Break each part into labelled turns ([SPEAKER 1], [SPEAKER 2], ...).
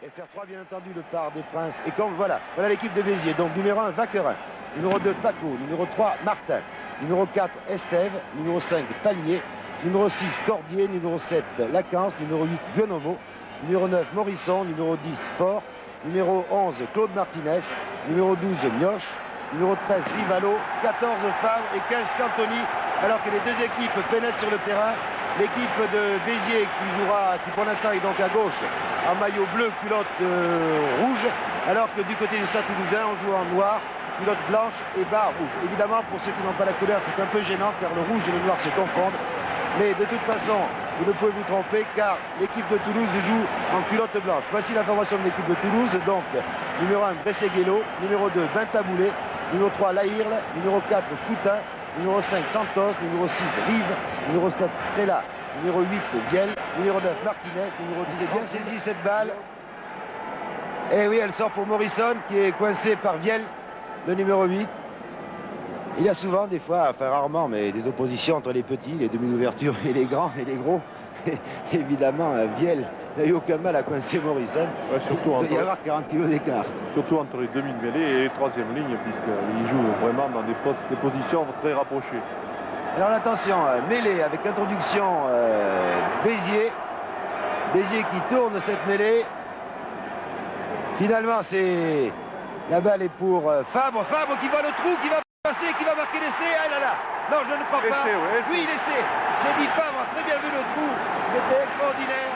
[SPEAKER 1] FR3, bien entendu, le Parc des Princes. Et comme voilà l'équipe de Béziers. Donc numéro 1, Vaquerin. Numéro 2, Paco. Numéro 3, Martin. Numéro 4, Estève. Numéro 5, Palmier. Numéro 6, Cordier. Numéro 7, Lacance. Numéro 8, Guenomo. Numéro 9, Morisson. Numéro 10, Fort. Numéro 11, Claude Martinez. Numéro 12, Mioche. Numéro 13, Rivalo. 14, Favre et 15, Cantoni. Alors que les deux équipes pénètrent sur le terrain. L'équipe de Béziers qui pour l'instant est donc à gauche en maillot bleu, culotte rouge, alors que du côté du Stade Toulousain on joue en noir, culotte blanche et barre rouge. Évidemment, pour ceux qui n'ont pas la couleur, c'est un peu gênant car le rouge et le noir se confondent. Mais de toute façon, vous ne pouvez vous tromper car l'équipe de Toulouse joue en culotte blanche. Voici la formation de l'équipe de Toulouse. Donc, numéro 1, Bresseguelo, numéro 2, Bentaboulet, numéro 3, Lahirle, numéro 4, Coutin, numéro 5, Santos, numéro 6, Rive, numéro 7, Strela, numéro 8, Vielle, numéro 9, Martinez, numéro 10. C'est bien saisi cette balle. Et oui, elle sort pour Morrison qui est coincé par Vielle, le numéro 8. Il y a souvent, des fois, enfin rarement, mais des oppositions entre les petits, les demi-ouvertures et les grands et les gros. Et évidemment, Vielle n'a eu aucun mal à coincer Morrison.
[SPEAKER 2] Ouais, surtout
[SPEAKER 1] il doit y avoir 40 kilos d'écart.
[SPEAKER 2] Surtout entre les demi-mêlées et les troisième lignes, puisqu'il joue vraiment dans des positions très rapprochées.
[SPEAKER 1] Alors attention, mêlée avec introduction Béziers. Béziers qui tourne cette mêlée. Finalement, la balle est pour Fabre. Fabre qui voit le trou, qui va passer, qui va marquer l'essai. Ah là là. Non, je ne crois pas. Oui, l'essai. J'ai dit Fabre a très bien vu le trou. C'était extraordinaire.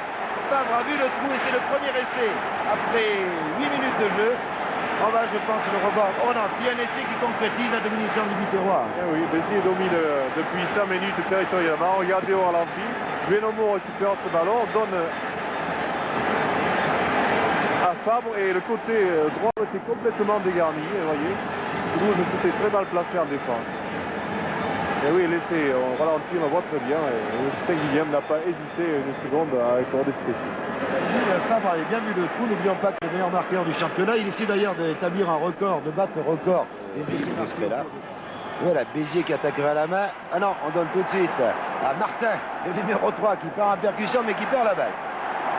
[SPEAKER 1] Fabre a vu le trou et c'est le premier essai. Après 8 minutes de jeu, on va, je pense, le rebord. Oh non, il y a un essai qui concrétise la domination du Biterrois.
[SPEAKER 2] Oui, Béziers domine depuis 5 minutes territorialement. Regardez au ralenti. Guenomo récupère ce ballon, donne à Fabre et le côté droit était complètement dégarni. Vous voyez, Toulouse était très mal placé en défense. Et oui, l'essai, on ralentit, on le voit très bien. Et Saint-Guilhem n'a pas hésité une seconde à accorder ce essai.
[SPEAKER 1] Fabre avait bien vu le trou, n'oublions pas que c'est le meilleur marqueur du championnat. Il essaie d'ailleurs d'établir un record, de battre le record des essais marqués là. Voilà, Béziers qui attaquera à la main. Ah non, on donne tout de suite à Martin, le numéro 3, qui part en percussion mais qui perd la balle.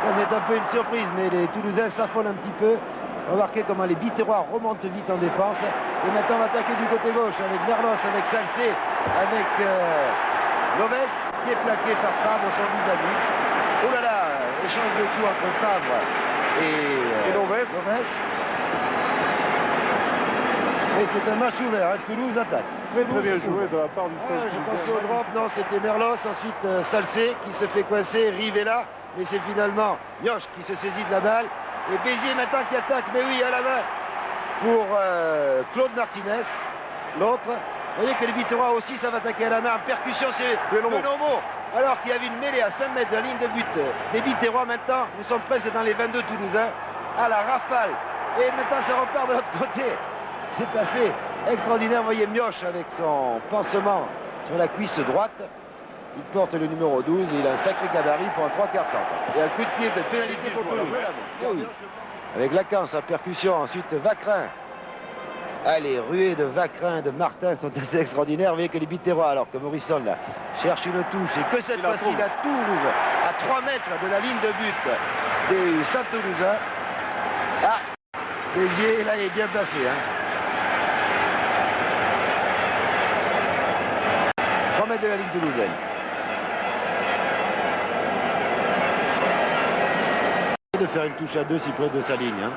[SPEAKER 1] Ça c'est un peu une surprise, mais les Toulousains s'affolent un petit peu. Remarquez comment les Biterrois remontent vite en défense. Et maintenant on va attaquer du côté gauche avec Merlos, avec Salcé, avec Loves, qui est plaqué par Fabre, son vis-à-vis. Oh là là, échange de coups entre Fabre et Loves. Et c'est un match ouvert, hein. Toulouse attaque.
[SPEAKER 2] Très bien joué de la part du
[SPEAKER 1] je pensais au drop, non, c'était Merlos, ensuite Salcé qui se fait coincer, Rivella, mais c'est finalement Mioche qui se saisit de la balle. Et Béziers maintenant qui attaque, mais oui, à la main pour Claude Martinez, l'autre. Vous voyez que les Biterrois aussi savent attaquer à la main. En percussion, c'est Guenomo. Alors qu'il y avait une mêlée à 5 mètres de la ligne de but des Biterrois. Maintenant, nous sommes presque dans les 22 Toulousains. À la rafale. Et maintenant, ça repart de l'autre côté. C'est assez extraordinaire. Vous voyez Mioche avec son pansement sur la cuisse droite. Il porte le numéro 12 et il a un sacré gabarit pour un 3/4 centre. Et un coup de pied de pénalité pour Toulouse. Oui. Avec Lacance en percussion, ensuite Vaquerin. Les ruées de Vaquerin, de Martin sont assez extraordinaires. Vous voyez que les Biterrois, alors que Morrison là, cherche une touche et que cette fois-ci la touche à 3 mètres de la ligne de but du Stade Toulousain. Ah, Béziers là il est bien placé. 3 mètres de la ligne toulousaine. De faire une touche à 2 si près de sa ligne.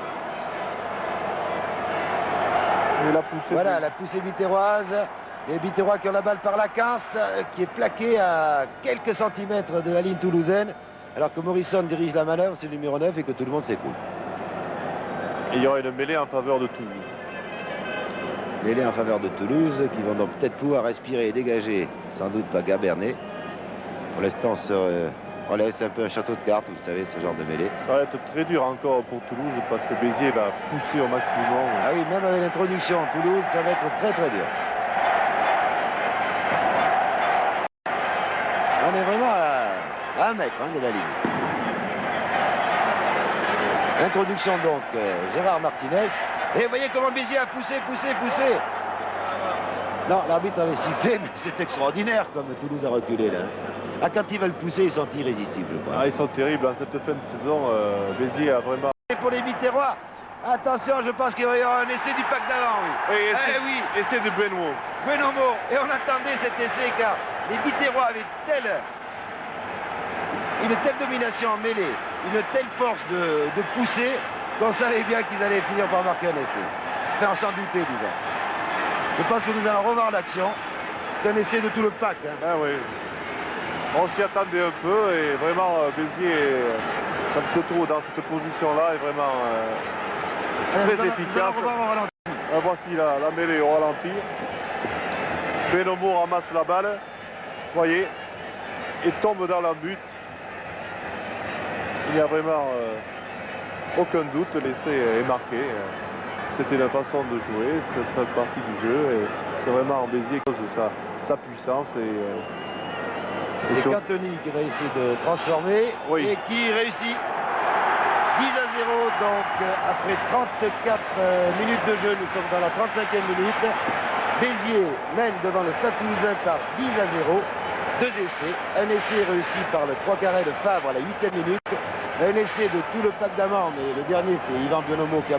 [SPEAKER 1] Voilà la poussée biterroise. Les Biterrois qui ont la balle par Lacance, qui est plaqué à quelques centimètres de la ligne toulousaine, alors que Morrison dirige la manœuvre, c'est le numéro 9 et que tout le monde s'écoule.
[SPEAKER 2] Et il y aura une mêlée en faveur de Toulouse.
[SPEAKER 1] Mêlée en faveur de Toulouse, qui vont donc peut-être pouvoir respirer et dégager, sans doute pas Gabernet. Pour l'instant, on laisse un peu un château de cartes, vous savez, ce genre de mêlée.
[SPEAKER 2] Ça va être très dur encore pour Toulouse parce que Béziers va pousser au maximum.
[SPEAKER 1] Ah oui, même avec l'introduction en Toulouse, ça va être très très dur. On est vraiment à 1 mètre de la ligne. Introduction donc, Gérard Martinez. Et vous voyez comment Béziers a poussé. Non, l'arbitre avait sifflé, mais c'est extraordinaire comme Toulouse a reculé là. Ah, quand ils veulent pousser, ils sont irrésistibles.
[SPEAKER 2] Ils sont terribles. Cette fin de saison, Béziers a vraiment
[SPEAKER 1] pour les Biterrois. Attention, je pense qu'il va y avoir un essai du pack d'avant, oui.
[SPEAKER 2] Et
[SPEAKER 1] oui.
[SPEAKER 2] essai de Benoît.
[SPEAKER 1] Buenomo. Et on attendait cet essai car les Biterrois avaient une telle domination en mêlée, une telle force de pousser qu'on savait bien qu'ils allaient finir par marquer un essai. Enfin, sans douter, disons. Je pense que nous allons revoir l'action. C'est un essai de tout le pack. Hein.
[SPEAKER 2] Ah oui. On s'y attendait un peu et vraiment Béziers, quand il se trouve dans cette position-là, est vraiment très efficace. Voici la mêlée au ralenti. Benomo ramasse la balle, voyez, et tombe dans la butte. Il n'y a vraiment aucun doute, l'essai est marqué. C'était la façon de jouer, ça fait partie du jeu et c'est vraiment en Béziers à cause de sa puissance.
[SPEAKER 1] C'est Cantoni qui va essayer de transformer et qui réussit. 10 à 0, donc après 34 minutes de jeu, nous sommes dans la 35e minute. Béziers mène devant le Stade Toulousain par 10 à 0. 2 essais. Un essai réussi par le 3 carrés de Favre à la 8e minute. Un essai de tout le pack d'Amand, mais le dernier c'est Yvan Buenomo qui a